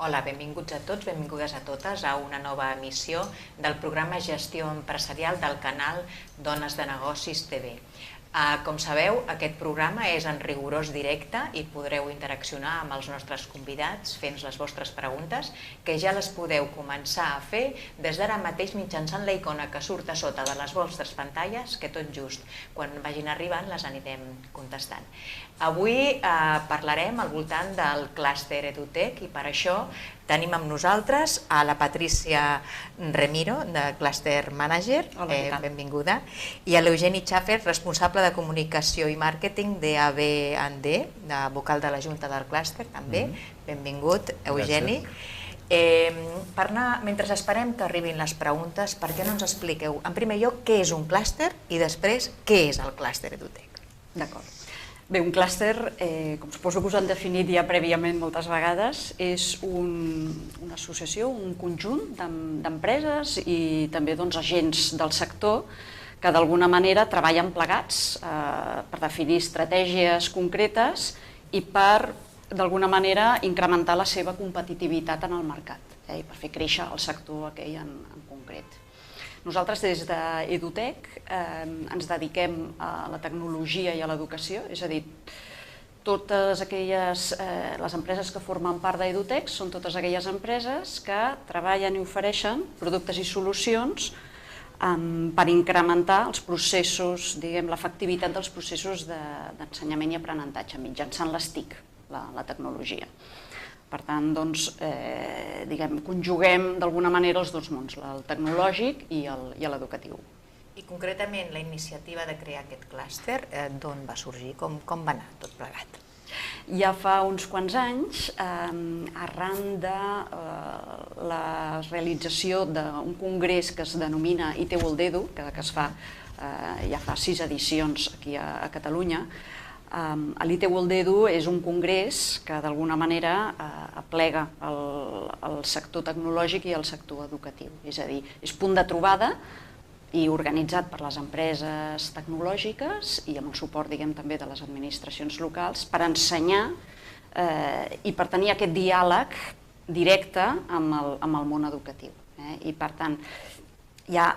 Hola, benvinguts a tots, benvingudes a totes a una nova emissió del programa Gestió Empresarial del canal Dones de Negocis TV. Com sabeu, aquest programa és en rigorós directe i podreu interaccionar amb els nostres convidats fent les vostres preguntes, que ja les podeu començar a fer des d'ara mateix mitjançant la icona que surt a sota de les vostres pantalles, que tot just quan vagin arribant les anirem contestant. Avui parlarem al voltant del clúster EduTech i per això tenim amb nosaltres a la Patricia Remiro, de Cluster Manager, benvinguda, i a l'Eugeni Schaffer, responsable de comunicació i màrqueting d'AB&D, de vocal de la Junta del Clúster, també. Benvingut, Eugeni. Mentre esperem que arribin les preguntes, per què no ens expliqueu, en primer lloc, què és un clúster i després què és el clúster EduTech? D'acord. Bé, un clúster, com suposo que us han definit ja prèviament moltes vegades, és una associació, un conjunt d'empreses i també agents del sector que d'alguna manera treballen plegats per definir estratègies concretes i per, d'alguna manera, incrementar la seva competitivitat en el mercat i per fer créixer el sector aquell en concret. Nosaltres des d'EduTech ens dediquem a la tecnologia i a l'educació, és a dir, totes les empreses que formen part d'EduTech són totes aquelles empreses que treballen i ofereixen productes i solucions per incrementar els processos, l'efectivitat dels processos d'ensenyament i aprenentatge mitjançant les TIC, la tecnologia. Per tant, conjuguem d'alguna manera els dos mons, el tecnològic i l'educatiu. I concretament la iniciativa de crear aquest clúster, d'on va sorgir? Com va anar tot plegat? Ja fa uns quants anys, arran de la realització d'un congrés que es denomina IT World Edu, que es fa ja fa 6 edicions aquí a Catalunya. L'IT World Edu és un congrés que d'alguna manera aplega el sector tecnològic i el sector educatiu. És a dir, és punt de trobada i organitzat per les empreses tecnològiques i amb el suport també de les administracions locals per ensenyar i per tenir aquest diàleg directe amb el món educatiu. I per tant, ja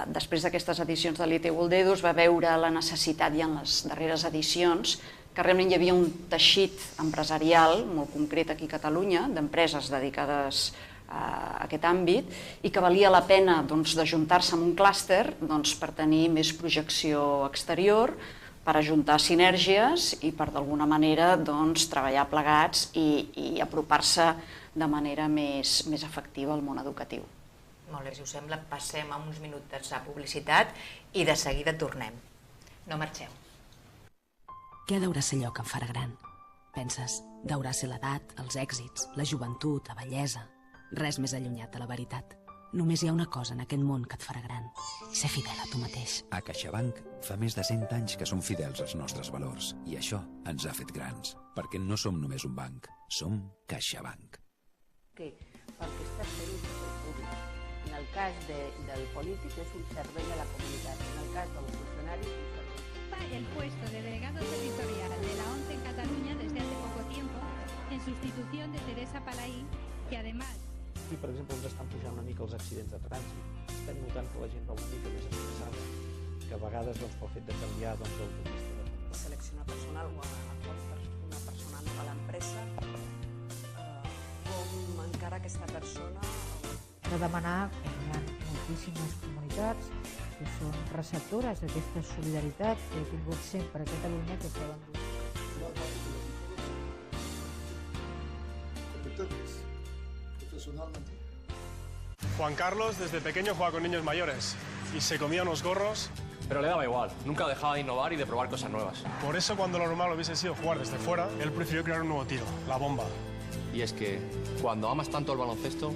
després d'aquestes edicions de l'IT World Edu es va veure la necessitat ja en les darreres edicions que realment hi havia un teixit empresarial molt concret aquí a Catalunya d'empreses dedicades a aquest àmbit i que valia la pena d'ajuntar-se en un clúster per tenir més projecció exterior, per ajuntar sinergies i per d'alguna manera treballar plegats i apropar-se de manera més efectiva al món educatiu. Molt bé, si us sembla, passem a uns minuts a publicitat i de seguida tornem. No marxeu. Què deurà ser allò que em farà gran? Penses, deurà ser l'edat, els èxits, la joventut, la bellesa. Res més allunyat de la veritat. Només hi ha una cosa en aquest món que et farà gran. Ser fidel a tu mateix. A CaixaBank fa més de 100 anys que som fidels als nostres valors i això ens ha fet grans, perquè no som només un banc, som CaixaBank. Perquè està fent un servei públic. En el cas del polític és un servei a la comunitat, en el cas del funcionari és un servei. El puesto de delegado territorial de la ONCE en Cataluña desde hace poco tiempo, en sustitución de Teresa Palaí, que además... I, per exemple, ens estan pujant una mica els accidents de trànsit. Estem notant que la gent va una mica més estressada, que a vegades pel fet de canviar d'autopista. Seleccionar personal o una persona nova a l'empresa, com encara aquesta persona... De demanar que hi ha moltíssimes comunitats que són receptores d'aquesta solidaritat que he tingut sempre a Catalunya que poden dur. Competentes, profesionalmente. Juan Carlos desde pequeño jugaba con niños mayores y se comía unos gorros. Pero le daba igual, nunca dejaba de innovar y de probar cosas nuevas. Por eso cuando lo normal hubiese sido jugar desde fuera, él prefirió crear un nuevo tiro, la bomba. Y es que cuando amas tanto el baloncesto,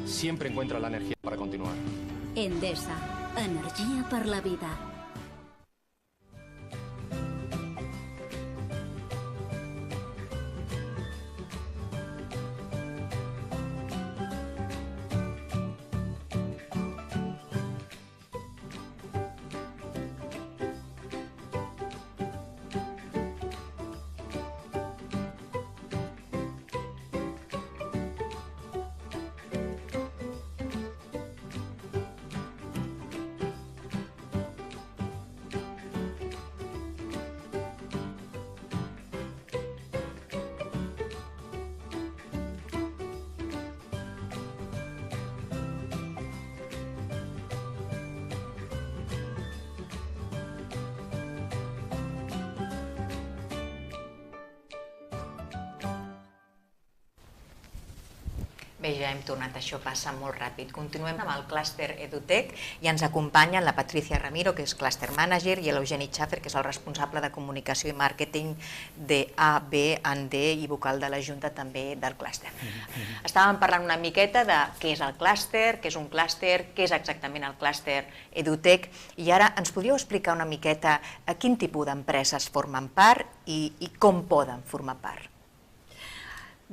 siempre encuentras la energía para continuar. Endesa, energia per la vida. Bé, ja hem tornat, això passa molt ràpid. Continuem amb el clúster EduTech i ens acompanyen la Patricia Ramiro, que és clúster manager, i l'Eugeni Schaffer, que és el responsable de comunicació i màrqueting de ABD i vocal de la Junta també del clúster. Estàvem parlant una miqueta de què és el clúster, què és un clúster, què és exactament el clúster EduTech, i ara ens podríeu explicar una miqueta a quin tipus d'empreses formen part i com poden formar part?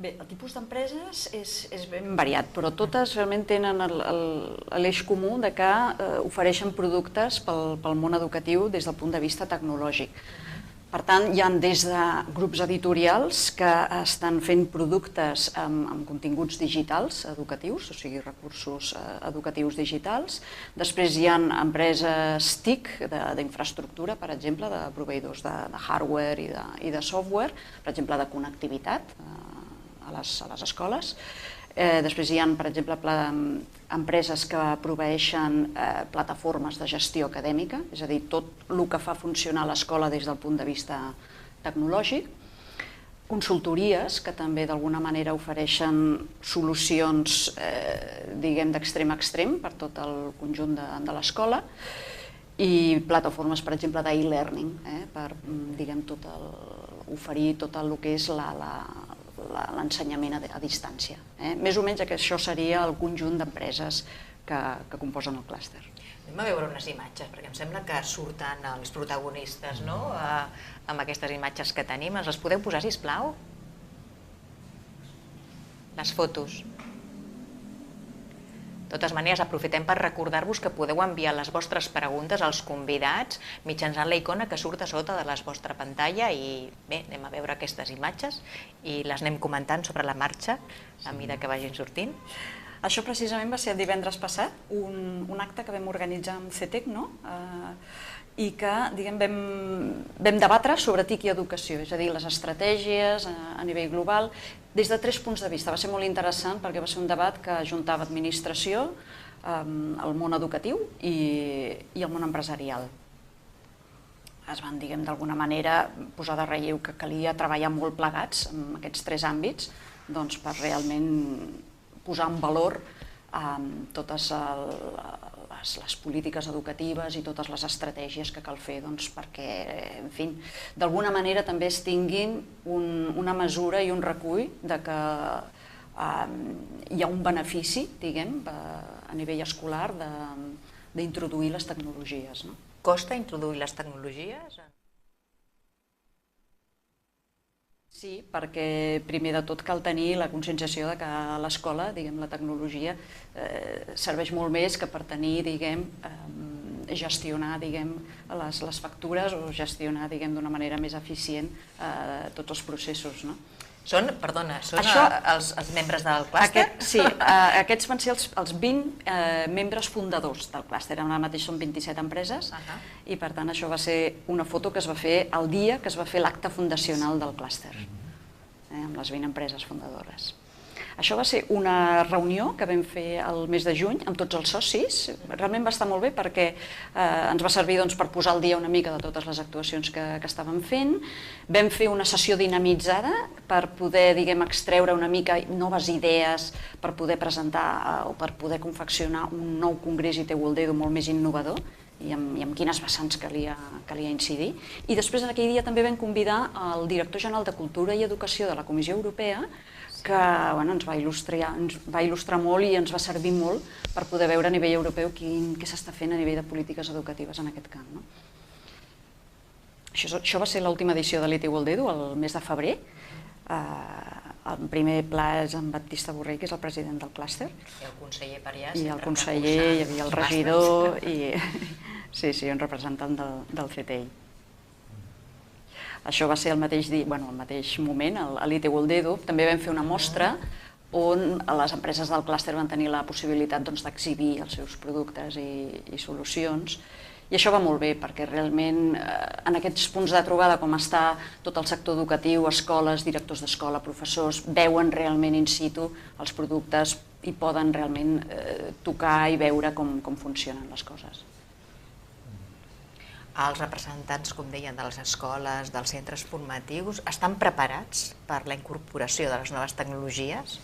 Bé, el tipus d'empreses és ben variat, però totes realment tenen l'eix comú de que ofereixen productes pel món educatiu des del punt de vista tecnològic. Per tant, hi ha des de grups editorials que estan fent productes amb continguts digitals educatius, o sigui, recursos educatius digitals. Després hi ha empreses TIC d'infraestructura, per exemple, de proveïdors de hardware i de software, per exemple, de connectivitat a les escoles. Després hi ha, per exemple, empreses que proveeixen plataformes de gestió acadèmica, és a dir, tot el que fa funcionar l'escola des del punt de vista tecnològic. Consultories, que també d'alguna manera ofereixen solucions, diguem, d'extrem a extrem per tot el conjunt de l'escola. I plataformes, per exemple, d'e-learning, per, diguem, oferir tot el que és l'ensenyament a distància. Més o menys això seria el conjunt d'empreses que composen el clúster. Anem a veure unes imatges, perquè em sembla que surten els protagonistes amb aquestes imatges que tenim. Ens les podeu posar, sisplau? Les fotos. De totes maneres, aprofitem per recordar-vos que podeu enviar les vostres preguntes als convidats mitjançant la icona que surt a sota de la vostra pantalla i bé, anem a veure aquestes imatges i les anem comentant sobre la marxa a mesura que vagin sortint. Això precisament va ser el divendres passat, un acte que vam organitzar amb CETEC, i que vam debatre sobre TIC i educació, és a dir, les estratègies a nivell global, des de 3 punts de vista. Va ser molt interessant perquè va ser un debat que ajuntava administració, el món educatiu i el món empresarial. Es van, d'alguna manera, posar de relleu que calia treballar molt plegats en aquests 3 àmbits per realment posar en valor totes les polítiques educatives i totes les estratègies que cal fer perquè, en fi, d'alguna manera també es tinguin una mesura i un recull de que hi ha un benefici, diguem, a nivell escolar d'introduir les tecnologies. Costa introduir les tecnologies? Sí, perquè primer de tot cal tenir la conscienciació de que a l'escola, la tecnologia serveix molt més que per tenir, gestionar les factures o gestionar d'una manera més eficient tots els processos. Són els membres del clúster? Sí, aquests van ser els 20 membres fundadors del clúster. Ara mateix són 27 empreses i per tant això va ser una foto que es va fer el dia que es va fer l'acte fundacional del clúster, amb les 20 empreses fundadores. Això va ser una reunió que vam fer el mes de juny amb tots els socis. Realment va estar molt bé perquè ens va servir per posar al dia una mica de totes les actuacions que estàvem fent. Vam fer una sessió dinamitzada per poder extreure una mica noves idees per poder presentar o per poder confeccionar un nou congrés ITU-Oldedo molt més innovador i amb quines vessants calia incidir. I després en aquell dia també vam convidar el director general de Cultura i Educació de la Comissió Europea, que ens va il·lustrar molt i ens va servir molt per poder veure a nivell europeu què s'està fent a nivell de polítiques educatives en aquest camp. Això va ser l'última edició de l'ITU-Oldedo, el mes de febrer. El primer pla és en Baptista Borrell, que és el president del clúster. I el conseller Parià. I el conseller, hi havia el regidor i un representant del CTI. Això va ser el mateix moment, a l'ITU-Oldedo. També vam fer una mostra on les empreses del clúster van tenir la possibilitat d'exhibir els seus productes i solucions. I això va molt bé, perquè realment en aquests punts de trobada, com està tot el sector educatiu, escoles, directors d'escola, professors, veuen realment in situ els productes i poden realment tocar i veure com funcionen les coses. Els representants, com deien, de les escoles, dels centres formatius, estan preparats per la incorporació de les noves tecnologies?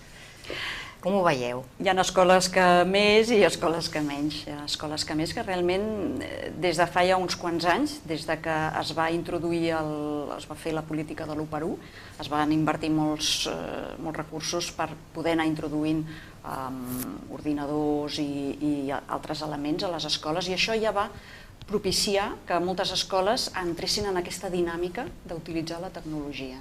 Com ho veieu? Hi ha escoles que més i escoles que menys. Hi ha escoles que més que realment des de fa ja uns quants anys, des de que es va introduir, es va fer la política de l'1 per 1, es van invertir molts recursos per poder anar introduint ordinadors i altres elements a les escoles, i això ja va propiciar que moltes escoles entressin en aquesta dinàmica d'utilitzar la tecnologia.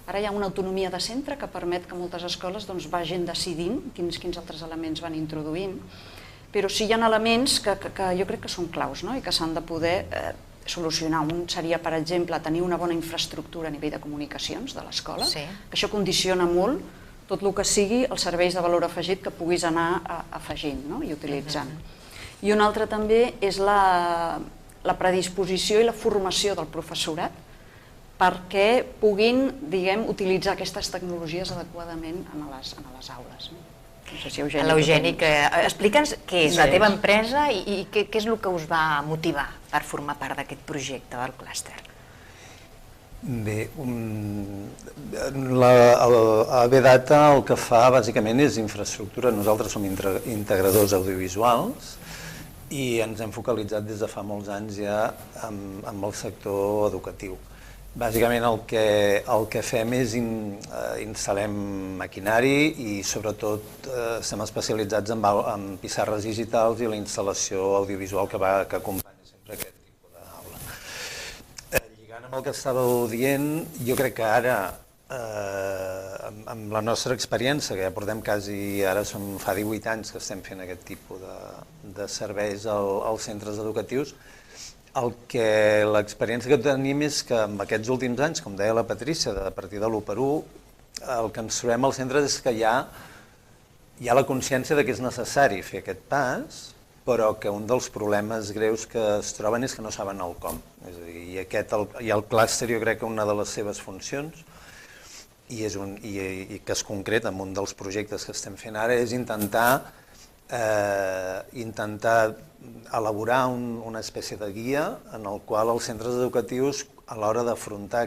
Ara hi ha una autonomia de centre que permet que moltes escoles vagin decidint quins altres elements van introduint, però sí hi ha elements que jo crec que són claus i que s'han de poder solucionar. Un seria, per exemple, tenir una bona infraestructura a nivell de comunicacions de l'escola, que això condiciona molt tot el que sigui els serveis de valor afegit que puguis anar afegint i utilitzant. I un altre també és la predisposició i la formació del professorat perquè puguin, utilitzar aquestes tecnologies adequadament en les aules. No sé si Eugeni... L'Eugeni, explica'ns què és la teva empresa i què és el que us va motivar per formar part d'aquest projecte del clúster. Bé, l'ABData el que fa bàsicament és infraestructura. Nosaltres som integradors audiovisuals i ens hem focalitzat des de fa molts anys ja amb el sector educatiu. Bàsicament el que fem és instal·lem maquinari i sobretot estem especialitzats en pissarres digitals i la instal·lació audiovisual que acompanya sempre aquest tipus d'aula. Lligant amb el que estàveu dient, jo crec que ara, amb la nostra experiència, que ja portem ara fa 18 anys que estem fent aquest tipus de serveis als centres educatius, l'experiència que tenim és que en aquests últims anys, com deia la Patrícia, a partir de l'1 per 1, el que ens trobem als centres és que hi ha la consciència que és necessari fer aquest pas, però que un dels problemes greus que es troben és que no saben el com. És a dir, i el clúster jo crec que una de les seves funcions, i que es concreta en un dels projectes que estem fent ara, és intentar elaborar una espècie de guia en el qual els centres educatius, a l'hora d'afrontar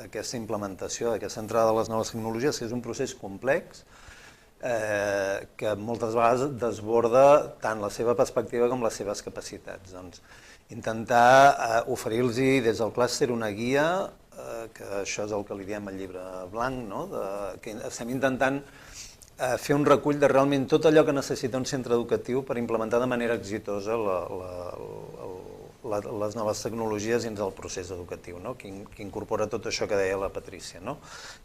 aquesta implementació, aquesta entrada de les noves tecnologies, que és un procés complex, que moltes vegades desborda tant la seva perspectiva com les seves capacitats. Doncs intentar oferir-los des del clúster una guia, que això és el que li diem el llibre blanc, que estem intentant fer un recull de realment tot allò que necessita un centre educatiu per implementar de manera exitosa les noves tecnologies dins del procés educatiu, que incorpora tot això que deia la Patrícia,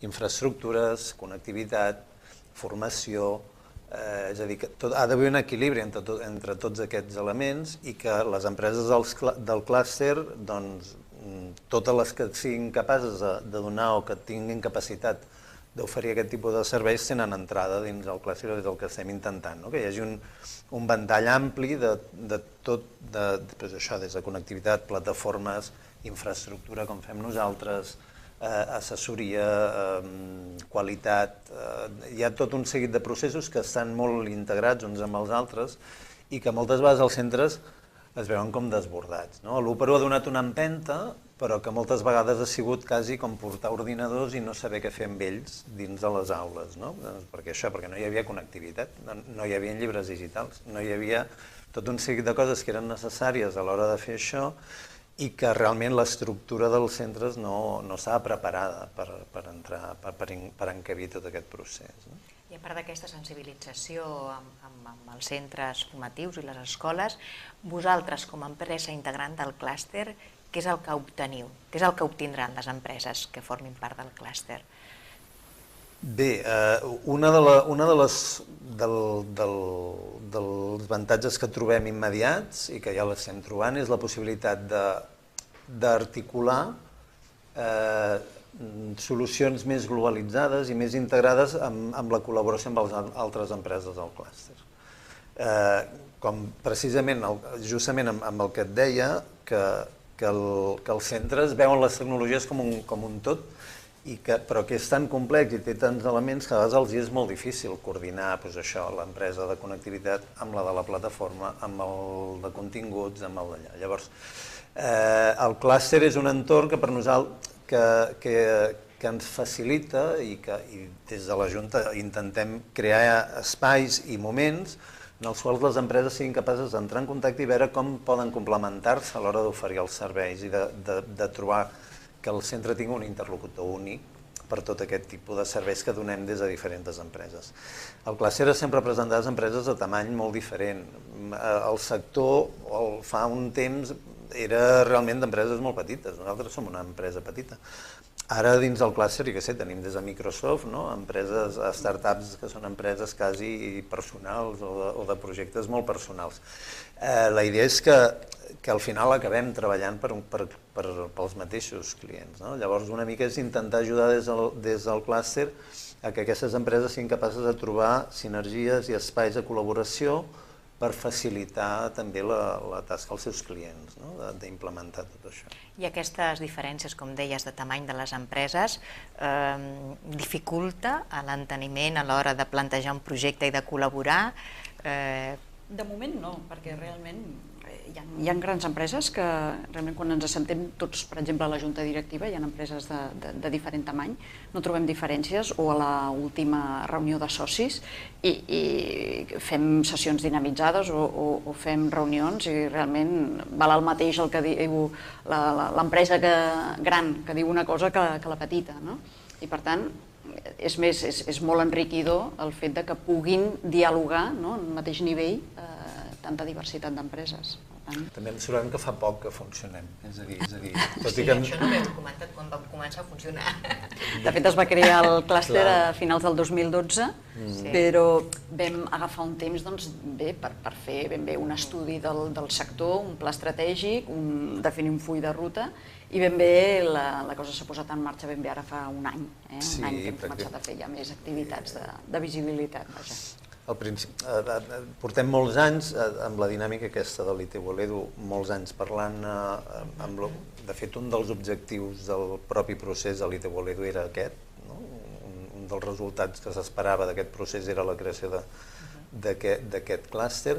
infraestructures, connectivitat, formació, és a dir, que ha d'haver un equilibri entre tots aquests elements i que les empreses del clúster, totes les que siguin capaces de donar o que tinguin capacitat d'oferir aquest tipus de serveis tenen entrada dins el clúster, és el que estem intentant, que hi hagi un ventall ampli de tot, això, des de connectivitat, plataformes, infraestructura, com fem nosaltres, assessoria, qualitat. Hi ha tot un seguit de processos que estan molt integrats uns amb els altres i que moltes vegades els centres es veuen com desbordats. L'1 per 1 ha donat una empenta, però que moltes vegades ha sigut quasi com portar ordinadors i no saber què fer amb ells dins de les aules. Perquè no hi havia connectivitat, no hi havia llibres digitals, no hi havia tot un seguit de coses que eren necessàries a l'hora de fer això i que realment l'estructura dels centres no estava preparada per encabir tot aquest procés. I a part d'aquesta sensibilització amb els centres formatius i les escoles, vosaltres com a empresa integrant del clúster, què és el que obteniu? Què és el que obtindran les empreses que formin part del clúster? Bé, un dels avantatges que trobem immediats i que ja l'estem trobant és la possibilitat d'articular solucions més globalitzades i més integrades amb la col·laboració amb les altres empreses del clúster. Com precisament, justament amb el que et deia, que els centres veuen les tecnologies com un tot, però que és tan complex i té tants elements que a vegades els és molt difícil coordinar l'empresa de connectivitat amb la de la plataforma, amb el de continguts, amb el d'allà. Llavors, el clúster és un entorn que per nosaltres que que ens facilita i des de la Junta intentem crear espais i moments en els quals les empreses siguin capaces d'entrar en contacte i veure com poden complementar-se a l'hora d'oferir els serveis i de trobar que el centre tingui un interlocutor únic per tot aquest tipus de serveis que donem des de diferents empreses. El clúster sempre ha presentat empreses de tamany molt diferent. El sector fa un temps era realment d'empreses molt petites, nosaltres som una empresa petita. Ara dins del clúster, jo què sé, tenim des de Microsoft, empreses, startups que són empreses quasi personals o de projectes molt personals. La idea és que al final acabem treballant pels mateixos clients. Llavors una mica és intentar ajudar des del clúster a que aquestes empreses siguin capaces de trobar sinergies i espais de col·laboració per facilitar també la tasca als seus clients, d'implementar tot això. I aquestes diferències, com deies, de tamany de les empreses dificulta l'enteniment a l'hora de plantejar un projecte i de col·laborar? De moment no, perquè realment hi ha grans empreses que realment quan ens assentem tots, per exemple, a la junta directiva, hi ha empreses de diferent tamany, no trobem diferències, o a l'última reunió de socis i fem sessions dinamitzades o fem reunions i realment val el mateix el que diu l'empresa gran que diu una cosa que la petita. I per tant, és molt enriquidor el fet que puguin dialogar al mateix nivell tanta diversitat d'empreses. També ens trobem que fa poc que funcionem, és a dir... Sí, això no m'heu comentat quan vam començar a funcionar. De fet, es va crear el clúster a finals del 2012, però vam agafar un temps per fer ben bé un estudi del sector, un pla estratègic, definir un full de ruta, i ben bé la cosa s'ha posat en marxa ben bé ara fa un any que hem començat a fer ja més activitats de visibilitat. Portem molts anys amb la dinàmica aquesta de l'ITV-Ledu, molts anys parlant. De fet, un dels objectius del propi procés de l'ITV-Ledu era aquest. Un dels resultats que s'esperava d'aquest procés era la creació d'aquest clúster,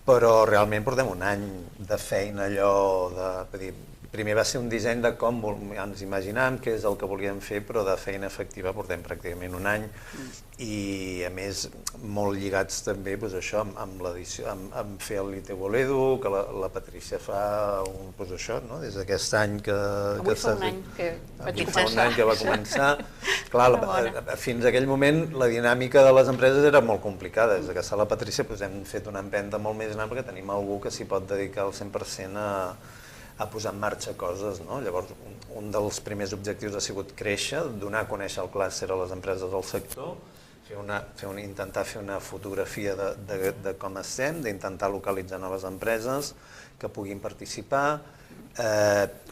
però realment portem un any de feina allò de... Primer va ser un disseny de com ens imaginàvem què és el que volíem fer, però de feina efectiva portem pràcticament un any i, a més, molt lligats també amb l'edició, amb fer l'ITV-Ledu, que la Patrícia fa des d'aquest any que... Avui fa un any que vaig començar. Fa un any que va començar. Clar, fins a aquell moment la dinàmica de les empreses era molt complicada. Des que està la Patrícia hem fet una empenta molt més gran perquè tenim algú que s'hi pot dedicar al 100% a posar en marxa coses. Llavors, un dels primers objectius ha sigut créixer, donar a conèixer el clúster a les empreses del sector, intentar fer una fotografia de com estem, d'intentar localitzar noves empreses que puguin participar,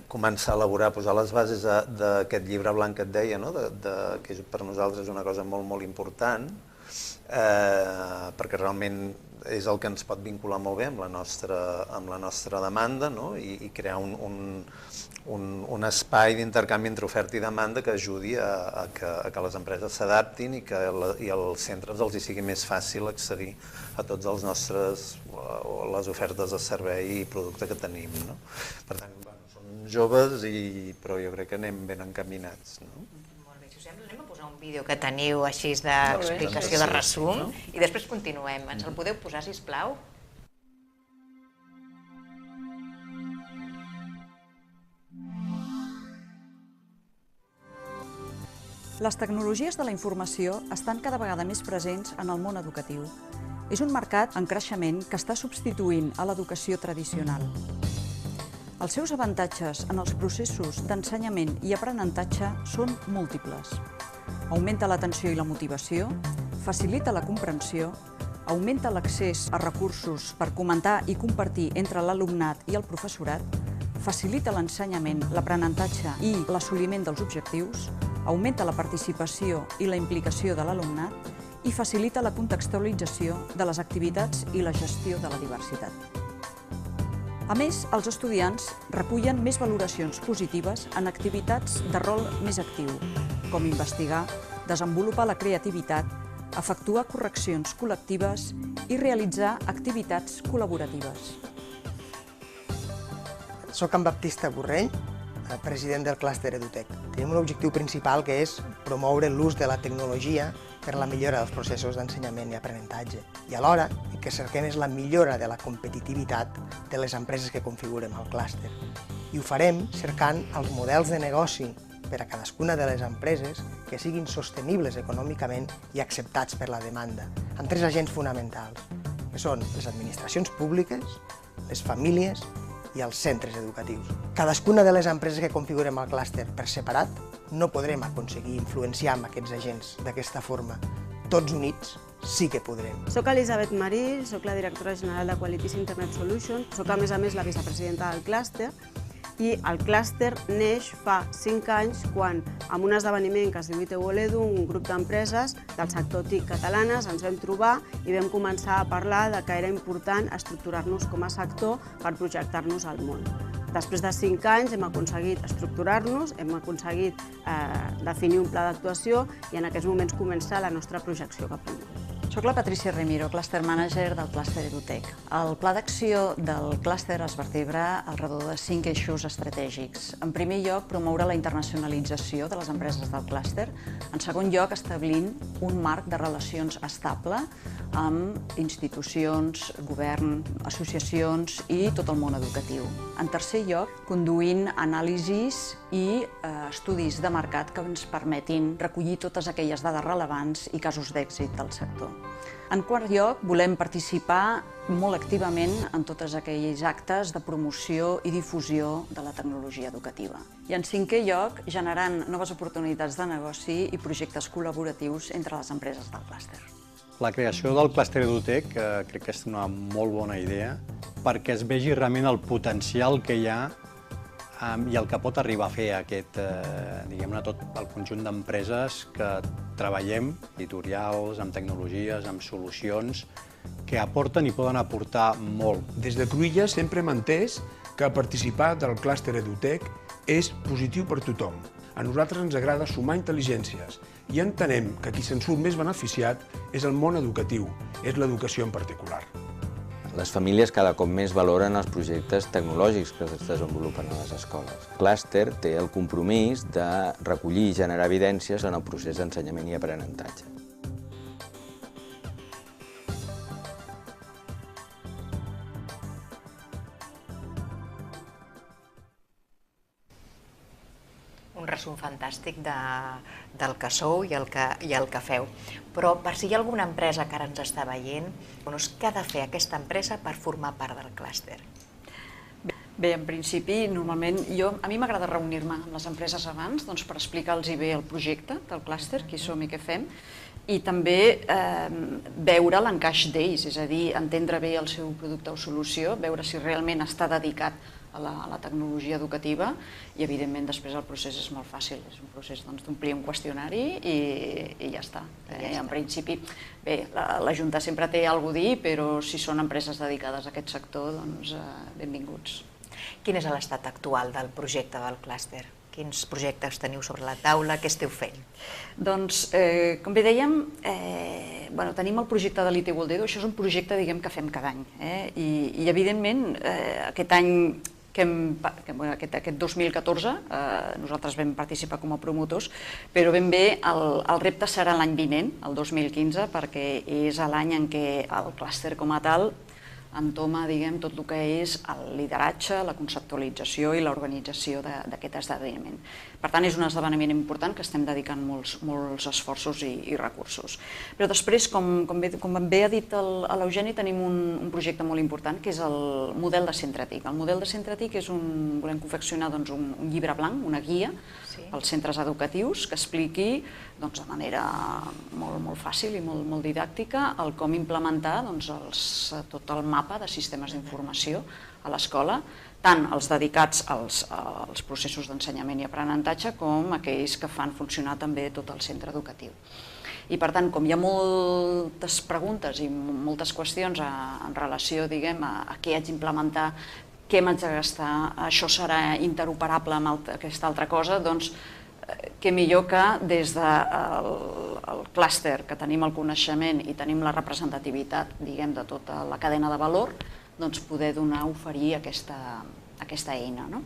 començar a elaborar, posar les bases d'aquest llibre blanc que et deia, que per nosaltres és una cosa molt, molt important, perquè realment és el que ens pot vincular molt bé amb la nostra demanda i crear un espai d'intercanvi entre oferta i demanda que ajudi a que les empreses s'adaptin i que als centres els sigui més fàcil accedir a tots els nostres les ofertes de servei i producte que tenim. Per tant, som joves, però jo crec que anem ben encaminats. Anem a posar un vídeo que teniu així d'explicació, de resum, i després continuem. Ens el podeu posar, sisplau? Les tecnologies de la informació estan cada vegada més presents en el món educatiu. És un mercat en creixement que està substituint a l'educació tradicional. Els seus avantatges en els processos d'ensenyament i aprenentatge són múltiples. Augmenta l'atenció i la motivació, facilita la comprensió, augmenta l'accés a recursos per comentar i compartir entre l'alumnat i el professorat, facilita l'ensenyament, l'aprenentatge i l'assoliment dels objectius, augmenta la participació i la implicació de l'alumnat i facilita la contextualització de les activitats i la gestió de la diversitat. A més, els estudiants recullen més valoracions positives en activitats de rol més actiu, com investigar, desenvolupar la creativitat, efectuar correccions col·lectives i realitzar activitats col·laboratives. Soc en Baptista Borrell, president del clúster EduTech. Tenim un objectiu principal que és promoure l'ús de la tecnologia per la millora dels processos d'ensenyament i aprenentatge. I alhora el que cerquem és la millora de la competitivitat de les empreses que configurem el clúster. I ho farem cercant els models de negoci per a cadascuna de les empreses que siguin sostenibles econòmicament i acceptats per la demanda, amb 3 agents fonamentals, que són les administracions públiques, les famílies i els centres educatius. Cadascuna de les empreses que configurem el clúster per separat no podrem aconseguir influenciar amb aquests agents d'aquesta forma. Tots units sí que podrem. Soc Elisabet Marill, soc la directora general de Qualities Internet Solutions, soc a més la vicepresidenta del clúster i el clúster neix fa 5 anys quan, en un esdeveniment que es diu ITU-OLEDU, un grup d'empreses del sector TIC catalanes ens vam trobar i vam començar a parlar de que era important estructurar-nos com a sector per projectar-nos al món. Després de 5 anys hem aconseguit estructurar-nos, hem aconseguit definir un pla d'actuació i en aquests moments comença la nostra projecció cap al món. Soc la Patricia Remiro, Cluster Manager del Cluster EduTech. El pla d'acció del clúster es vertebra al redor de 5 eixos estratègics. En primer lloc, promoure la internacionalització de les empreses del clúster. En segon lloc, establint un marc de relacions estable amb institucions, govern, associacions i tot el món educatiu. En tercer lloc, conduint anàlisis i estudis de mercat que ens permetin recollir totes aquelles dades rellevants i casos d'èxit del sector. En quart lloc, volem participar molt activament en tots aquells actes de promoció i difusió de la tecnologia educativa. I en cinquè lloc, generant noves oportunitats de negoci i projectes col·laboratius entre les empreses del clúster. La creació del clúster EduTech crec que és una molt bona idea perquè es vegi realment el potencial que hi ha i el que pot arribar a fer aquest, diguem-ne, tot el conjunt d'empreses que treballem, editorials, amb tecnologies, amb solucions, que aporten i poden aportar molt. Des de Cruïlles sempre hem entès que participar del clúster EduTech és positiu per tothom. A nosaltres ens agrada sumar intel·ligències i entenem que qui se'n surt més beneficiat és el món educatiu, és l'educació en particular. Les famílies cada cop més valoren els projectes tecnològics que es desenvolupen a les escoles. El clúster té el compromís de recollir i generar evidències en el procés d'ensenyament i aprenentatge. Un resum fantàstic del que sou i el que feu. Però per si hi ha alguna empresa que ara ens està veient, què ha de fer aquesta empresa per formar part del clúster? Bé, en principi, normalment, a mi m'agrada reunir-me amb les empreses abans per explicar-los bé el projecte del clúster, qui som i què fem, i també veure l'encaix d'ells, és a dir, entendre bé el seu producte o solució, veure si realment està dedicat a la tecnologia educativa i, evidentment, després el procés és molt fàcil. És un procés d'omplir un qüestionari i ja està. En principi, bé, la Junta sempre té alguna cosa a dir, però si són empreses dedicades a aquest sector, doncs benvinguts. Quin és l'estat actual del projecte del clúster? Quins projectes teniu sobre la taula? Què esteu fent? Doncs, com bé dèiem, tenim el projecte de l'ITU-OLEDU. Això és un projecte que fem cada any. I, evidentment, aquest any, aquest 2014, nosaltres vam participar com a promotors, però ben bé el repte serà l'any vinent, el 2015, perquè és l'any en què el clúster com a tal entoma tot el que és el lideratge, la conceptualització i l'organització d'aquest esdeveniment. Per tant, és un esdeveniment important que estem dedicant molts esforços i recursos. Però després, com bé ha dit l'Eugeni, tenim un projecte molt important, que és el model de centre TIC. El model de centre TIC volem confeccionar un llibre blanc, una guia, als centres educatius, que expliqui de manera molt fàcil i molt didàctica com implementar tot el mapa de sistemes d'informació a l'escola, tant els dedicats als processos d'ensenyament i aprenentatge com aquells que fan funcionar també tot el centre educatiu. I, per tant, com hi ha moltes preguntes i moltes qüestions en relació a què haig d'implementar, què m'haig de gastar, això serà interoperable amb aquesta altra cosa, doncs què millor que des del clúster, que tenim el coneixement i tenim la representativitat de tota la cadena de valor, poder oferir aquesta eina.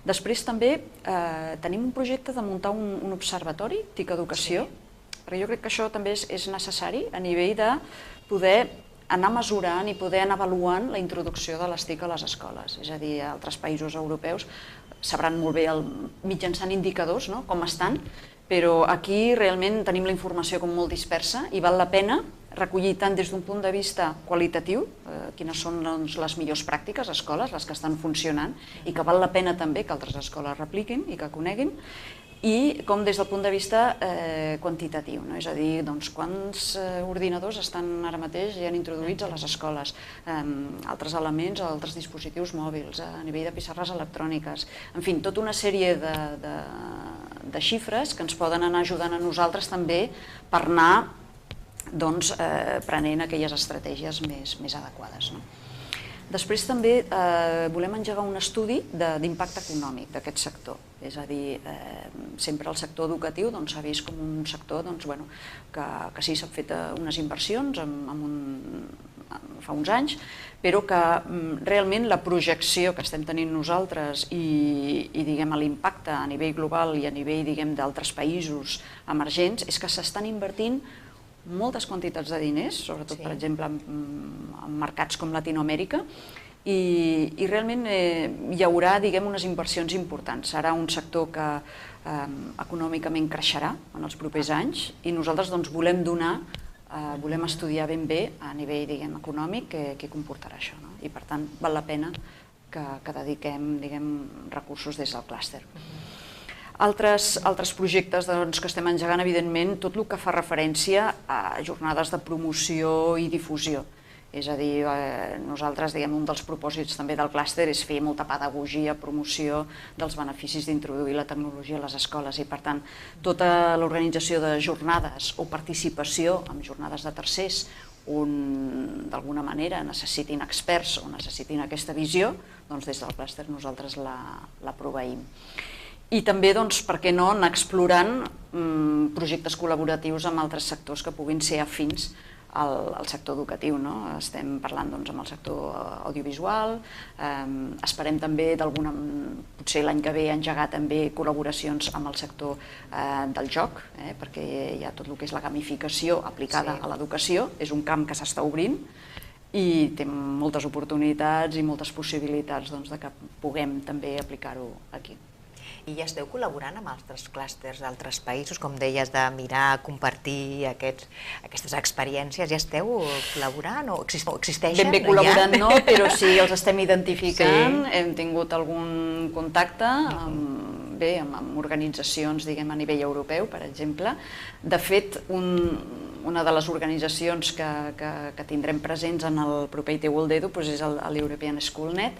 Després també tenim un projecte de muntar un observatori TIC Educació, perquè jo crec que això també és necessari a nivell de poder anar mesurant i poder anar avaluant la introducció de les TIC a les escoles. És a dir, altres països europeus sabran molt bé mitjançant indicadors com estan, però aquí realment tenim la informació com molt dispersa i val la pena recollir tant des d'un punt de vista qualitatiu, quines són les millors pràctiques a escoles, les que estan funcionant i que val la pena també que altres escoles repliquin i que coneguin, i com des del punt de vista quantitatiu, és a dir, quants ordinadors estan ara mateix ja introduïts a les escoles, altres elements, altres dispositius mòbils, a nivell de pissarres electròniques, en fi, tota una sèrie de xifres que ens poden anar ajudant a nosaltres també per anar prenent aquelles estratègies més adequades. Després també volem engegar un estudi d'impacte econòmic d'aquest sector. És a dir, sempre el sector educatiu s'ha vist com un sector que sí s'han fet unes inversions fa uns anys, però que realment la projecció que estem tenint nosaltres i l'impacte a nivell global i a nivell d'altres països emergents és que s'estan invertint moltes quantitats de diners, sobretot, per exemple, en mercats com Latinoamèrica, i realment hi haurà unes inversions importants. Serà un sector que econòmicament creixerà en els propers anys i nosaltres volem volem estudiar ben bé a nivell econòmic què comportarà això. I per tant val la pena que dediquem recursos des del clúster. Altres projectes que estem engegant, evidentment, tot el que fa referència a jornades de promoció i difusió. És a dir, nosaltres, un dels propòsits també del clúster és fer molta pedagogia, promoció dels beneficis d'introduir la tecnologia a les escoles i, per tant, tota l'organització de jornades o participació en jornades de tercers on d'alguna manera necessitin experts o necessitin aquesta visió, doncs des del clúster nosaltres la proveïm. I també, per què no, anar explorant projectes col·laboratius amb altres sectors que puguin ser afins al sector educatiu. Estem parlant amb el sector audiovisual, esperem també, potser l'any que ve, engegar també col·laboracions amb el sector del joc, perquè hi ha tot el que és la gamificació aplicada a l'educació, és un camp que s'està obrint i té moltes oportunitats i moltes possibilitats que puguem també aplicar-ho aquí. I ja esteu col·laborant amb altres clústers d'altres països, com deies, de mirar, compartir aquestes experiències? Ja esteu col·laborant o existeixen? Ben bé col·laborant no, però sí, els estem identificant. Hem tingut algun contacte amb organitzacions a nivell europeu, per exemple. De fet, una de les organitzacions que tindrem presents en el proper IT World Edu és l'European Schoolnet,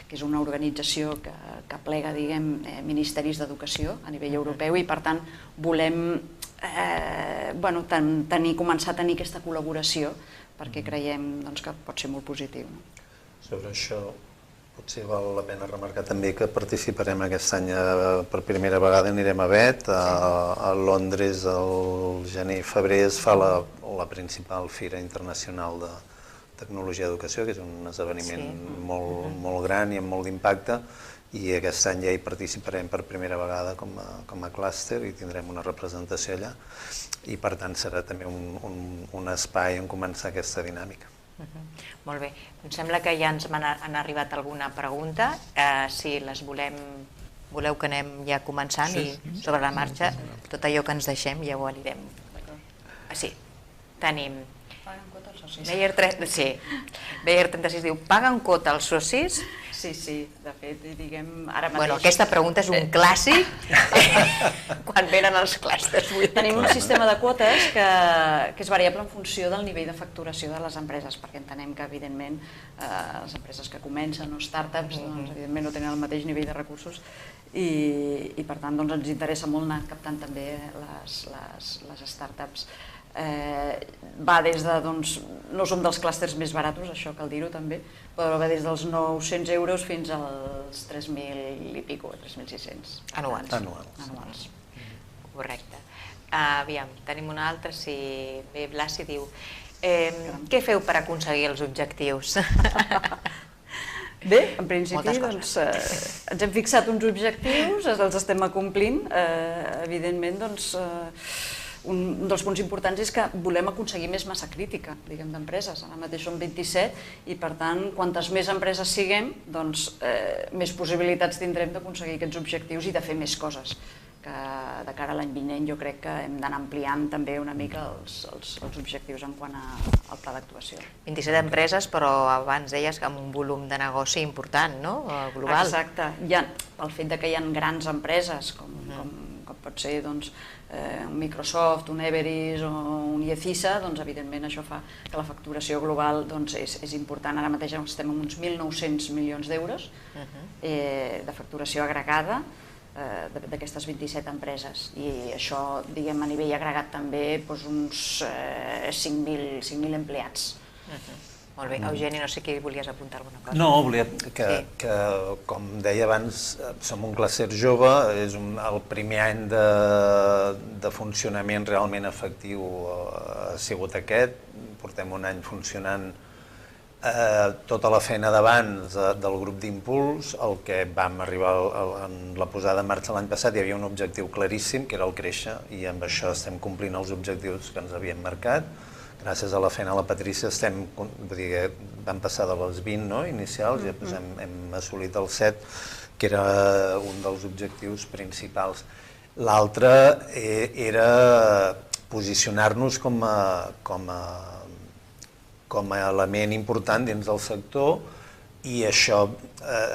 que és una organització que plega ministeris d'educació a nivell europeu i, per tant, volem començar a tenir aquesta col·laboració perquè creiem que pot ser molt positiu. Sobre això, potser val la pena remarcar també que participarem aquest any per primera vegada, anirem a BET, a Londres el gener i febrer es fa la principal fira internacional de tecnologia d'educació, que és un esdeveniment molt gran i amb molt d'impacte, i aquest any ja hi participarem per primera vegada com a clúster i tindrem una representació allà i per tant serà també un espai on començar aquesta dinàmica. Molt bé, em sembla que ja ens han arribat alguna pregunta, si les voleu que anem ja començant i sobre la marxa tot allò que ens deixem ja ho anirem. Sí, tenim... Bayer 36 diu, paguen quota als socis? Sí, de fet, ara mateix... Aquesta pregunta és un clàssic quan venen els clústers. Tenim un sistema de quotes que és variable en funció del nivell de facturació de les empreses, perquè entenem que, evidentment, les empreses que comencen o startups, evidentment, no tenen el mateix nivell de recursos i, per tant, ens interessa molt anar captant també les startups. Va des de, no som dels clústers més baratos, això cal dir-ho també, però va des dels 900 euros fins als 3.000 i pico, 3.600. Anuals. Correcte. Aviam, tenim una altra, si bé Blasi diu, què feu per aconseguir els objectius? Bé, en principi ens hem fixat uns objectius, els estem acomplint. Evidentment, un dels punts importants és que volem aconseguir més massa crítica, diguem, d'empreses. Ara mateix som 27 i, per tant, quantes més empreses siguem, més possibilitats tindrem d'aconseguir aquests objectius i de fer més coses. Que de cara a l'any vinent jo crec que hem d'anar ampliant també una mica els objectius en quant al pla d'actuació. 27 empreses, però abans deies que amb un volum de negoci important, no? Global. Exacte. El fet que hi ha grans empreses, com pot ser un Microsoft, un Everest o un IECISA, evidentment això fa que la facturació global és important. Ara mateix estem amb uns 1.900 milions d'euros de facturació agregada d'aquestes 27 empreses, i això, diguem, a nivell agregat també uns 5.000 empleats. Molt bé. Eugeni, no sé qui volies apuntar alguna cosa. No, volia que, com deia abans, som un clúster jove, és el primer any de funcionament realment efectiu ha sigut aquest, portem un any funcionant. Tota la feina d'abans del grup d'impuls, el que vam arribar en la posada en marxa l'any passat, hi havia un objectiu claríssim, que era el créixer, i amb això estem complint els objectius que ens havíem marcat. Gràcies a la feina de la Patrícia vam passar de les 20 inicials i després hem assolit el 7, que era un dels objectius principals. L'altre era posicionar-nos com a element important dins del sector, i això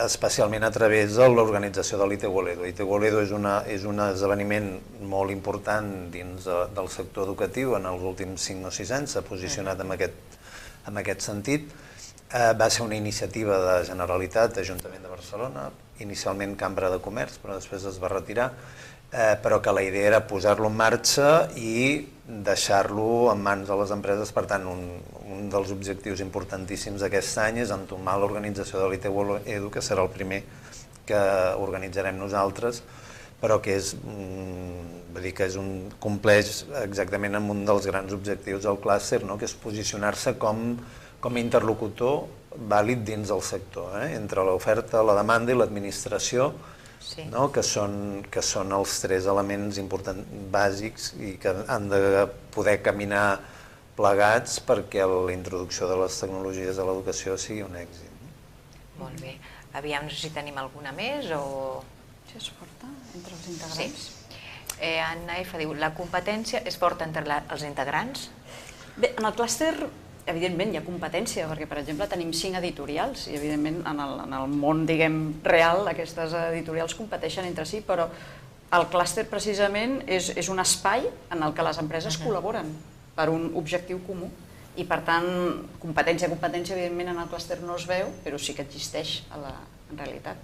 especialment a través de l'organització de l'ITEU-OLEDO. l'ITEU-OLEDO és un esdeveniment molt important dins del sector educatiu. En els últims 5 o 6 anys s'ha posicionat en aquest sentit. Va ser una iniciativa de Generalitat, Ajuntament de Barcelona, inicialment Cambra de Comerç, però després es va retirar, però que la idea era posar-lo en marxa i deixar-lo en mans de les empreses. Per tant, un dels objectius importantíssims d'aquest any és entomar l'organització de l'ITEU-OLEDO, que serà el primer que organitzarem nosaltres, però que compleix exactament amb un dels grans objectius del clúster, que és posicionar-se com a interlocutor vàlid dins del sector, entre l'oferta, la demanda i l'administració, que són els 3 elements bàsics i que han de poder caminar plegats perquè la introducció de les tecnologies a l'educació sigui un èxit. Molt bé. Aviam, no sé si tenim alguna més o... Si és forta entre els integrants. Anna F. diu, la competència és forta entre els integrants? Bé, en el clúster, evidentment, hi ha competència, perquè, per exemple, tenim 5 editorials i, evidentment, en el món, diguem, real, aquestes editorials competeixen entre si, però el clúster, precisament, és un espai en el que les empreses col·laboren per un objectiu comú i, per tant, competència, evidentment, en el clúster no es veu, però sí que existeix en realitat.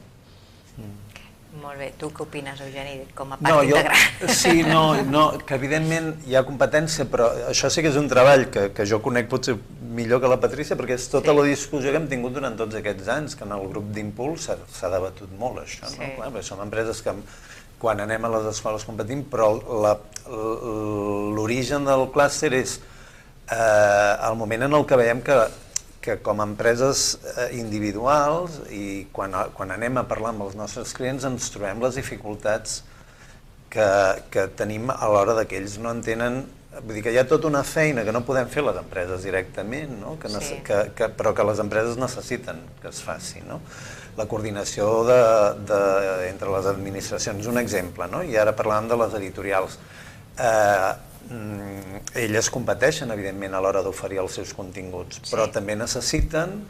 Molt bé. Tu què opines, Eugeni, com a part integrant? Sí, que evidentment hi ha competència, però això sí que és un treball que jo conec potser millor que la Patrícia, perquè és tota la discussió que hem tingut durant tots aquests anys, que en el grup d'impuls s'ha debatut molt, això. Som empreses que quan anem a les escoles competim, però l'origen del clúster és el moment en el que veiem que com a empreses individuals i quan anem a parlar amb els nostres clients ens trobem les dificultats que tenim a l'hora que ells no entenen. Vull dir que hi ha tota una feina que no podem fer les empreses directament, però que les empreses necessiten que es faci. La coordinació entre les administracions, un exemple, i ara parlàvem de les editorials. Elles competeixen, evidentment, a l'hora d'oferir els seus continguts, però també necessiten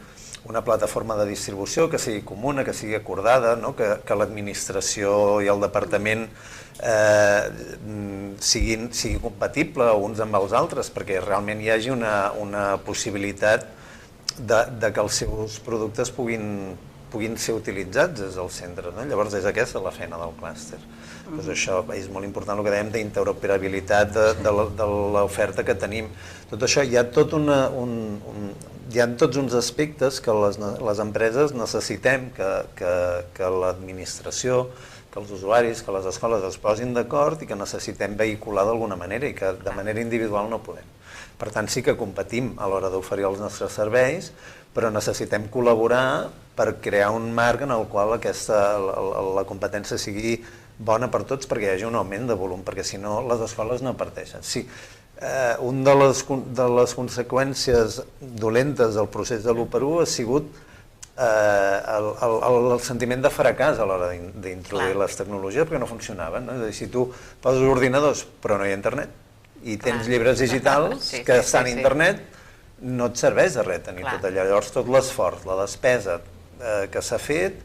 una plataforma de distribució que sigui comuna, que sigui acordada, que l'administració i el departament siguin compatibles uns amb els altres, perquè realment hi hagi una possibilitat que els seus productes puguin ser utilitzats des del centre. Llavors és aquesta la feina del clúster. Això és molt important, el que dèiem d'interoperabilitat de l'oferta que tenim. Tot això, hi ha tots uns aspectes que les empreses necessitem que l'administració, que els usuaris, que les escoles es posin d'acord i que necessitem vehicular d'alguna manera i que de manera individual no podem. Per tant, sí que competim a l'hora d'oferir els nostres serveis, però necessitem col·laborar per crear un marc en el qual la competència sigui bona per tots perquè hi hagi un augment de volum, perquè si no les escoles no parteixen. Sí, una de les conseqüències dolentes del procés de l'1x1 ha sigut el sentiment de fracàs a l'hora d'introduir les tecnologies perquè no funcionaven. És a dir, si tu poses ordinadors però no hi ha internet i tens llibres digitals que estan a internet, no et serveix de res tenir tot allà. Llavors tot l'esforç, la despesa que s'ha fet,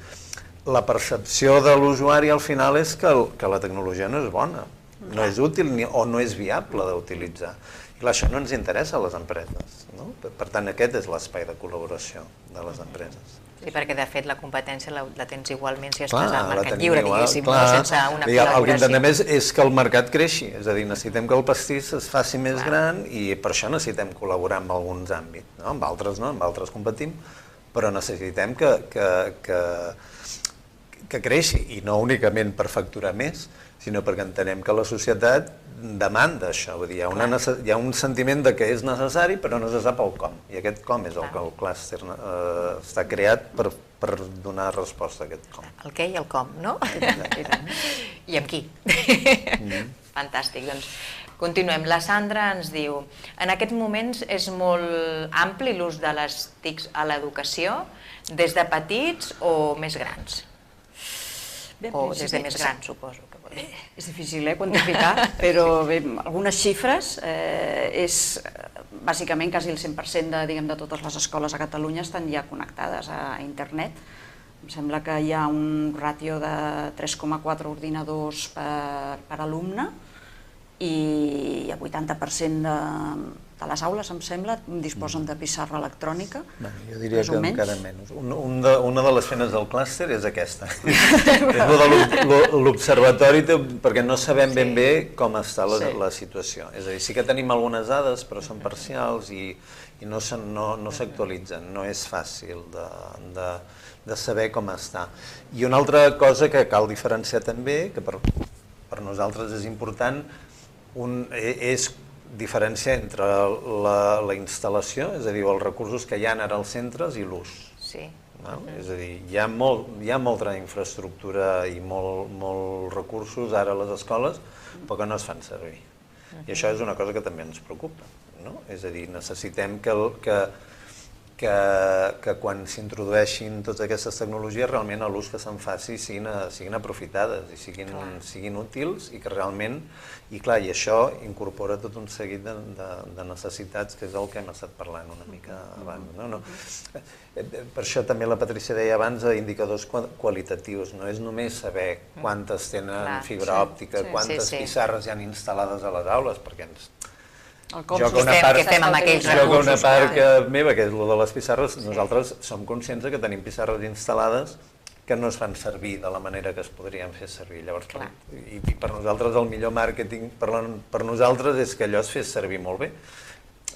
la percepció de l'usuari al final és que la tecnologia no és bona, no és útil o no és viable d'utilitzar. I clar, això no ens interessa a les empreses. Per tant, aquest és l'espai de col·laboració de les empreses. Sí, perquè de fet la competència la tens igualment si estàs al mercat lliure, diguéssim, sense una col·laboració. El que intentem és que el mercat creixi, és a dir, necessitem que el pastís es faci més gran i per això necessitem col·laborar en alguns àmbits. Amb altres no, amb altres competim, però necessitem que creixi, i no únicament per facturar més, sinó perquè entenem que la societat demanda això. Vull dir, hi ha un sentiment de que és necessari, però no se sap el com. I aquest com és el que el clúster està creat per donar resposta a aquest com. El què i el com, no? I amb qui? Fantàstic, doncs continuem. La Sandra ens diu: en aquests moments és molt ampli l'ús de les TICs a l'educació, des de petits o més grans? O des de més grans, suposo. És difícil quantificar, però bé, algunes xifres és bàsicament quasi el 100% de totes les escoles a Catalunya estan ja connectades a internet. Em sembla que hi ha un ràtio de 3,4 ordinadors per alumne i el 80% de les aules, em sembla, disposen de pissarra electrònica. Jo diria que encara menys. Una de les feines del clúster és aquesta. És l'observatori, perquè no sabem ben bé com està la situació. És a dir, sí que tenim algunes dades, però són parcials i no s'actualitzen. No és fàcil de saber com està. I una altra cosa que cal diferenciar també, que per nosaltres és important, és diferenciar entre la instal·lació, és a dir, els recursos que hi ha ara als centres i l'ús. És a dir, hi ha molta infraestructura i molts recursos ara a les escoles, però que no es fan servir. I això és una cosa que també ens preocupa. És a dir, necessitem que quan s'introdueixin totes aquestes tecnologies realment a l'ús que se'n faci siguin aprofitades i siguin útils i que realment, i clar, i això incorpora tot un seguit de necessitats, que és el que hem estat parlant una mica abans. Per això també la Patrícia deia abans indicadors qualitatius, no és només saber quantes tenen fibra òptica, quantes pissarres hi han instal·lades a les aules, perquè jo que una part meva, que és el de les pissarres, nosaltres som conscients que tenim pissarres instal·lades que no es fan servir de la manera que es podrien fer servir. Llavors, i per nosaltres el millor màrqueting per nosaltres és que allò es fes servir molt bé.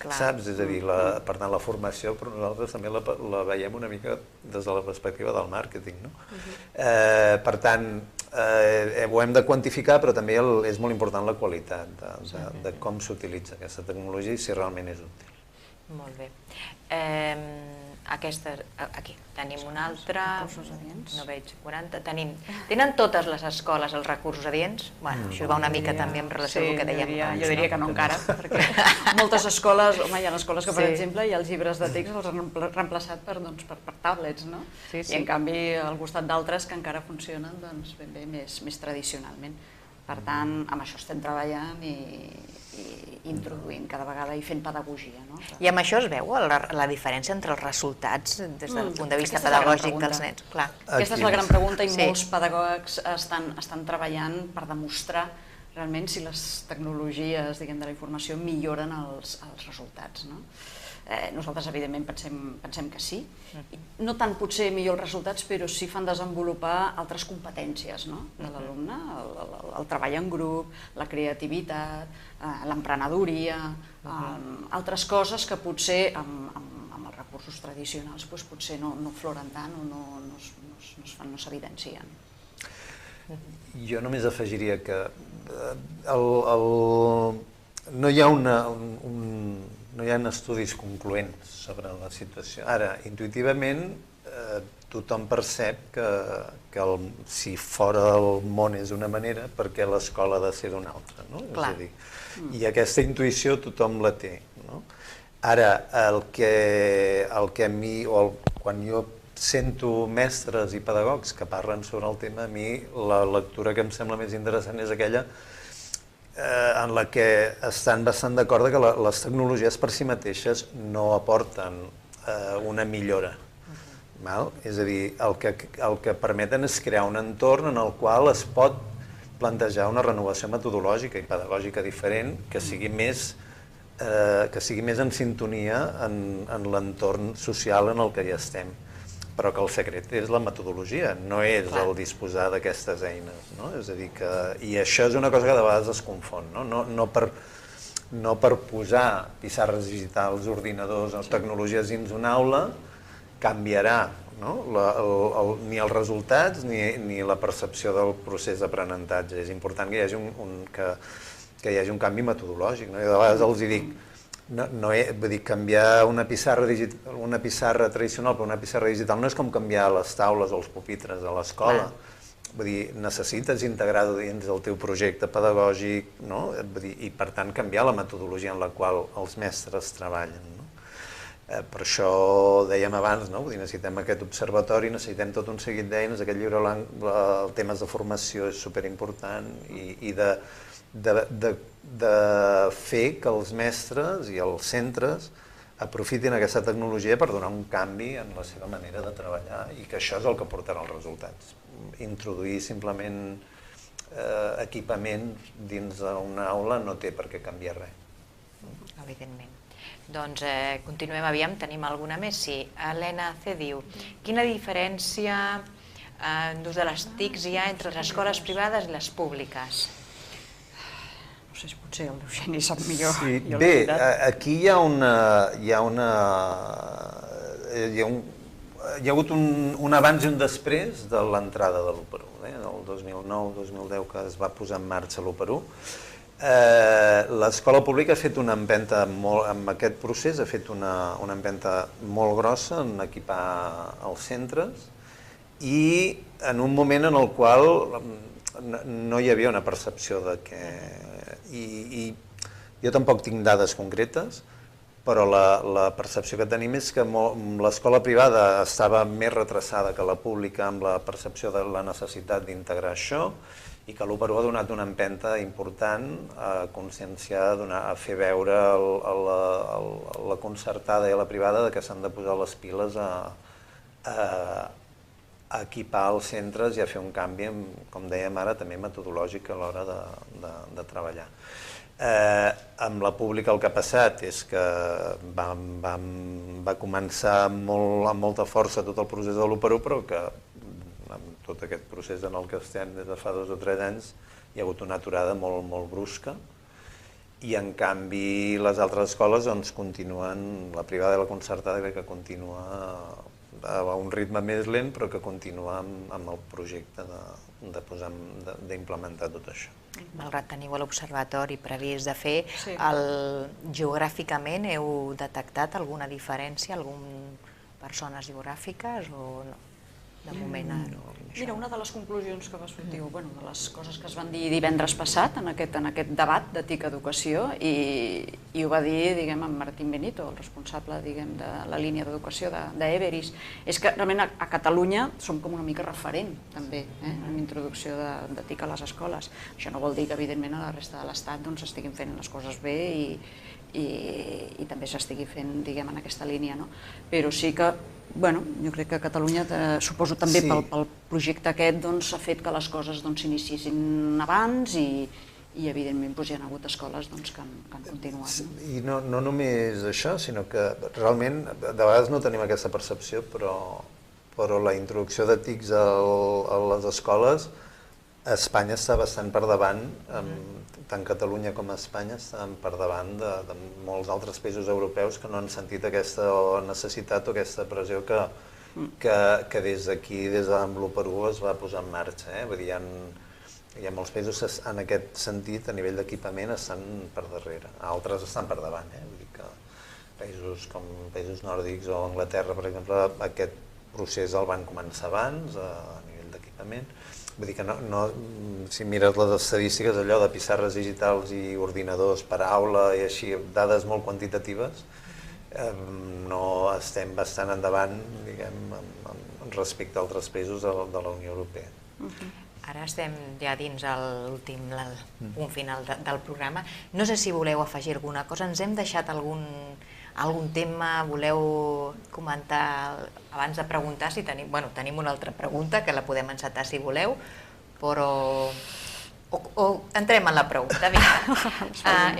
Saps? És a dir, per tant, la formació per nosaltres també la veiem una mica des de la perspectiva del màrqueting. Per tant, ho hem de quantificar, però també és molt important la qualitat de com s'utilitza aquesta tecnologia i si realment és útil. Molt bé. Aquí tenim una altra, no veig 40, tenen totes les escoles els recursos adients? Això va una mica també en relació al que dèiem abans. Jo diria que no encara, perquè moltes escoles, hi ha escoles que per exemple hi ha els llibres de text els han reemplaçat per tablets, i en canvi al costat d'altres que encara funcionen ben bé més tradicionalment. Per tant, amb això estem treballant i introduint cada vegada i fent pedagogia. I amb això es veu la diferència entre els resultats des del punt de vista pedagògic dels nens? Aquesta és la gran pregunta i molts pedagogs estan treballant per demostrar realment si les tecnologies de la informació milloren els resultats. Nosaltres, evidentment, pensem que sí. No tant potser millor els resultats, però sí fan desenvolupar altres competències de l'alumne, el treball en grup, la creativitat, l'emprenedoria, altres coses que potser amb els recursos tradicionals potser no floren tant o no s'evidencien. Jo només afegiria que no hi ha estudis concloents sobre la situació. Ara, intuïtivament, tothom percep que si fora del món és d'una manera, perquè l'escola ha de ser d'una altra, no? És a dir, i aquesta intuïció tothom la té, no? Ara, el que a mi, quan jo sento mestres i pedagogs que parlen sobre el tema, a mi la lectura que em sembla més interessant és aquella en la que estan bastant d'acord que les tecnologies per si mateixes no aporten una millora. És a dir, el que permeten és crear un entorn en el qual es pot plantejar una renovació metodològica i pedagògica diferent que sigui més en sintonia en l'entorn social en el que hi estem. Però que el secret és la metodologia, no és el disposar d'aquestes eines. És a dir, i això és una cosa que de vegades es confon, no per posar pissarres digitals, ordinadors o tecnologies dins una aula canviarà ni els resultats ni la percepció del procés d'aprenentatge. És important que hi hagi un canvi metodològic. I de vegades els dic, vull dir, canviar una pissarra tradicional per una pissarra digital no és com canviar les taules o els pupitres a l'escola. Vull dir, necessites integrar-ho dins del teu projecte pedagògic i, per tant, canviar la metodologia en la qual els mestres treballen. Per això dèiem abans, necessitem aquest observatori, necessitem tot un seguit d'eines, aquest llibre blanc, els temes de formació és superimportant i de fer que els mestres i els centres aprofitin aquesta tecnologia per donar un canvi en la seva manera de treballar i que això és el que portarà els resultats. Introduir simplement equipament dins d'una aula no té per què canviar res. Evidentment. Doncs continuem, aviam, tenim alguna més? Sí. Helena C. diu, quina diferència d'ús de les TICs hi ha entre les escoles privades i les públiques? No sé si potser el Eugeni sap millor. Bé, aquí hi ha hagut un abans i un després de l'entrada de l'1+1, el 2009-2010 que es va posar en marxa l'1+1. L'escola pública ha fet una empenta, amb aquest procés, ha fet una empenta molt grossa en equipar els centres i en un moment en el qual no hi havia una percepció de que... I jo tampoc tinc dades concretes, però la percepció que tenim és que l'escola privada estava més retrasada que la pública amb la percepció de la necessitat d'integrar això i que l'1+1 ha donat una empenta important a conscienciar, a fer veure a la concertada i a la privada que s'han de posar les piles a equipar els centres i a fer un canvi, com dèiem ara, també metodològic a l'hora de treballar. Amb la pública el que ha passat és que va començar amb molta força tot el procés de l'1+1, però que amb tot aquest procés en el que estem des de fa 2 o 3 anys hi ha hagut una aturada molt brusca i en canvi les altres escoles continuen, la privada i la concertada crec que continua a un ritme més lent però que continua amb el projecte d'implementar tot això. Malgrat teniu l'observatori previst de fer, geogràficament heu detectat alguna diferència, persones geogràfiques o no? De moment no. Mira, una de les conclusions que va sortir, de les coses que es van dir divendres passat en aquest debat de TIC Educació i ho va dir, diguem, en Martín Benito, el responsable, diguem, de la línia d'educació d'Everis, és que realment a Catalunya som com una mica referent també en introducció de TIC a les escoles. Això no vol dir que evidentment a la resta de l'Estat s'estiguin fent les coses bé i també s'estigui fent, diguem, en aquesta línia, no? Però sí que jo crec que a Catalunya, suposo també pel projecte aquest, ha fet que les coses s'iniciessin abans i evidentment hi ha hagut escoles que han continuat. I no només això, sinó que realment de vegades no tenim aquesta percepció, però la introducció de TICs a les escoles a Espanya està bastant per davant, tant Catalunya com Espanya estan per davant de molts altres països europeus que no han sentit aquesta necessitat o aquesta pressió que des d'aquí, des de l'1+1 es va posar en marxa. Vull dir, Hi ha molts països en aquest sentit, a nivell d'equipament, estan per darrere. Altres estan per davant, vull dir que països com països nòrdics o Anglaterra, per exemple, aquest procés el van començar abans a nivell d'equipament. Vull dir que si mires les estadístiques, allò de pissarres digitals i ordinadors per aula i així, dades molt quantitatives, no estem bastant endavant, diguem, respecte a altres països de la Unió Europea. Ara estem ja dins l'últim punt final del programa. No sé si voleu afegir alguna cosa. Ens hem deixat algun tema, voleu comentar abans de preguntar si tenim... Bueno, tenim una altra pregunta que la podem encetar si voleu, però... O entrem en la pregunta.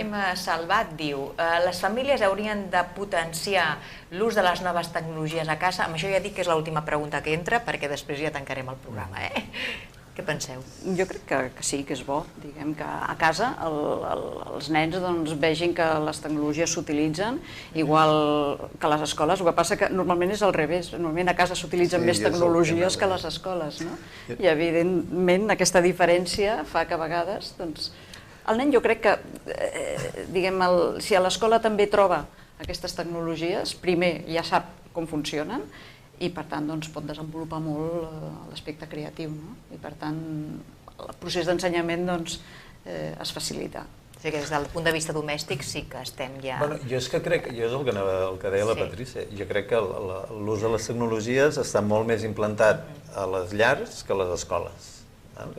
Emma Salvat diu: les famílies haurien de potenciar l'ús de les noves tecnologies a casa? Amb això ja dic que és l'última pregunta que entra, perquè després ja tancarem el programa. Què penseu? Jo crec que sí, que és bo. Diguem que a casa els nens vegin que les tecnologies s'utilitzen, igual que a les escoles. El que passa que normalment és al revés. Normalment a casa s'utilitzen més tecnologies que a les escoles. I evidentment aquesta diferència fa que a vegades... El nen jo crec que, si a l'escola també troba aquestes tecnologies, primer ja sap com funcionen, i per tant pot desenvolupar molt l'aspecte creatiu, i per tant el procés d'ensenyament es facilita. O sigui que des del punt de vista domèstic sí que estem ja... Jo és que crec, jo és el que deia la Patrícia, jo crec que l'ús de les tecnologies està molt més implantat a les llars que a les escoles.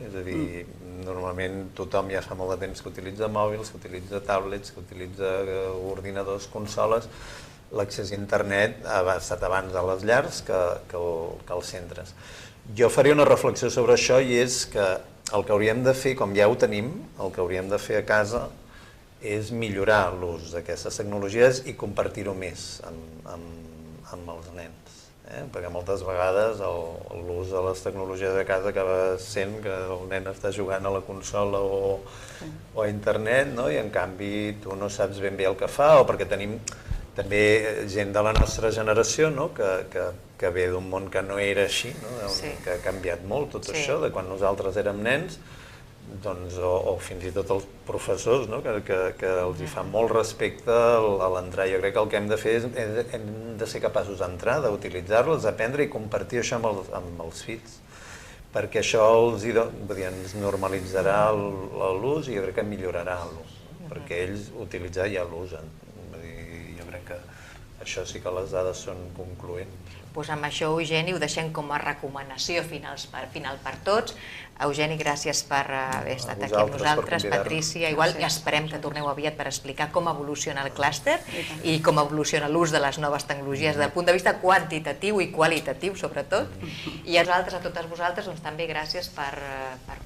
És a dir, normalment tothom ja fa molt de temps que utilitza mòbils, que utilitza tablets, que utilitza ordinadors, consoles. L'accés a internet ha estat abans a les llars que als centres. Jo faria una reflexió sobre això, i és que el que hauríem de fer, com ja ho tenim, el que hauríem de fer a casa és millorar l'ús d'aquestes tecnologies i compartir-ho més amb els nens. Perquè moltes vegades l'ús de les tecnologies a casa acaba sent que el nen està jugant a la consola o a internet, i en canvi tu no saps ben bé el que fa, o perquè tenim també gent de la nostra generació que ve d'un món que no era així, que ha canviat molt tot això, de quan nosaltres érem nens, o fins i tot els professors, que els hi fa molt respecte a l'entrar. Jo crec que el que hem de fer és hem de ser capaços d'entrar, d'utilitzar-les, d'aprendre i compartir això amb els fills, perquè això ens normalitzarà l'ús i jo crec que millorarà l'ús, perquè ells utilitzar ja l'usen. Que això sí que les dades són concloents. Doncs amb això, Eugeni, ho deixem com a recomanació final per tots. Eugeni, gràcies per haver estat aquí amb nosaltres. Patrícia, igual, i esperem que torneu aviat per explicar com evoluciona el clúster i com evoluciona l'ús de les noves tecnologies des del punt de vista quantitatiu i qualitatiu, sobretot. I a totes vosaltres, també gràcies per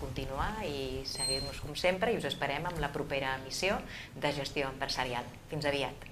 continuar i seguir-nos com sempre, i us esperem amb la propera emissió de Gestió Empresarial. Fins aviat.